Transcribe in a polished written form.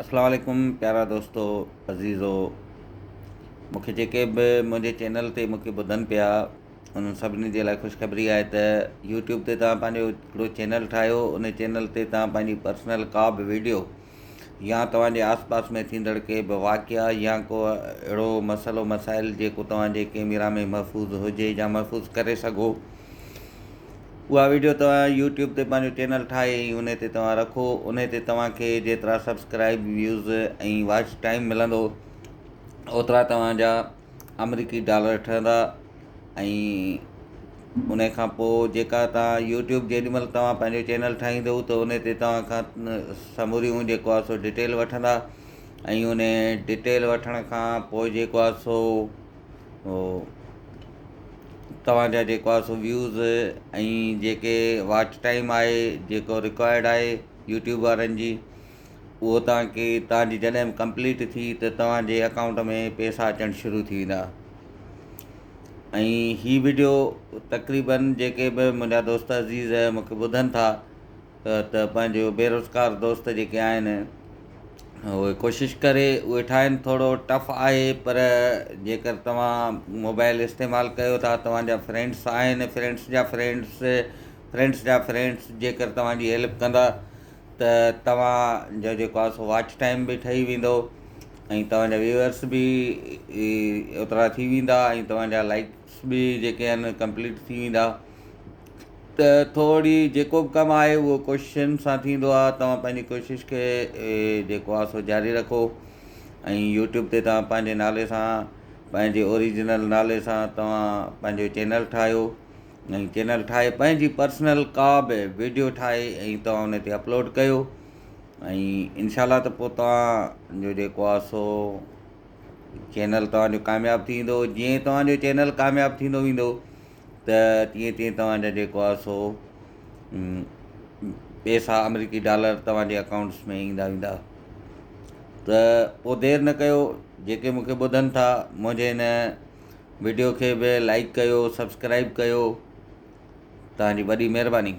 अस्सलाम वालेकुम प्यारा दोस्तो अज़ीज़ो। मूंखे जेके बि मुंहिंजे चैनल ते मूंखे ॿुधनि पिया उन्हनि सभिनी जे लाइ ख़ुशख़बरी आहे त यूट्यूब ते तव्हां पंहिंजो हिकिड़ो चैनल ठाहियो। उन चैनल ते तव्हां पंहिंजी पर्सनल का बि वीडियो या तव्हांजे आसपास में थींदड़ के बि वाक़िया या को अहिड़ो मसइलो मसाइल जेको तव्हांजे कैमरा में महफ़ूज़ हुजे या महफ़ूज़ करे सघो, उहा वीडियो तव्हां यूट्यूब ते पंहिंजो चैनल ठाहे ऐं उन ते तव्हां रखो। उन ते तव्हांखे जेतिरा सब्सक्राइब व्यूज़ ऐं वॉच टाइम मिलंदो ओतिरा तव्हांजा अमरीकी डॉलर ठहंदा। ऐं उन खां पोइ जेका तव्हां यूट्यूब जेॾीमहिल तव्हां पंहिंजो चैनल ठाहींदो त उन ते तव्हां खां समूरियूं जेको आहे सो डिटेल वठंदा। ऐं उन डिटेल वठण खां पोइ जेको आहे सो तव्हांजा जेको आहे सो व्यूज़ ऐं जेके वॉच टाइम आहे जेको रिक्वायर्ड आहे यूट्यूब वारनि जी, उहो तव्हांखे तव्हांजी जॾहिं कंप्लीट थी त तव्हांजे अकाउंट में पैसा अचणु शुरू थी वेंदा। ऐं हीअ वीडियो तक़रीबन जेके बि मुंहिंजा दोस्त अज़ीज़ मूंखे ॿुधनि था त पंहिंजो बेरोज़गार दोस्त जेके आहिनि उहे कोशिशि करे उहे ठाहिनि। थोरो टफ आहे, पर जेकर तव्हां मोबाइल इस्तेमालु कयो था, तव्हांजा फ्रेंड्स आहिनि, फ्रेंड्स जा फ्रेंड्स जेकर तव्हांजी हेल्प कंदा त तव्हांजो जेको आहे सो वॉच टाइम बि ठही वेंदो ऐं तव्हांजा व्यूअर्स बि ओतिरा थी वेंदा ऐं तव्हांजा लाइक्स बि जेके आहिनि कंप्लीट थी वेंदा। त थोरी जेको बि कमु आहे उहो कोशिशनि सां थींदो आहे। तव्हां पंहिंजी कोशिशि खे जेको आहे सो जारी रखो ऐं यूट्यूब ते तव्हां पंहिंजे नाले सां, पंहिंजे ओरिजिनल नाले सां तव्हां पंहिंजो चैनल ठाहियो ऐं चैनल ठाहे पंहिंजी पर्सनल का बि वीडियो ठाहे ऐं तव्हां उन ते अपलोड कयो। ऐं इनशाला त पोइ तव्हांजो जेको आहे सो चैनल तव्हांजो कामयाबु थी वेंदो। जीअं तव्हांजो चैनल कामयाबु थींदो वेंदो त तीअं तीअं तव्हांजा जेको आहे सो पैसा अमरीकी डॉलर तव्हांजे अकाउंट्स में ईंदा वेंदा। त पोइ देरि न कयो, जेके मूंखे ॿुधनि था मुंहिंजे हिन वीडियो खे बि लाइक कयो, सब्सक्राइब कयो। तव्हांजी वॾी महिरबानी।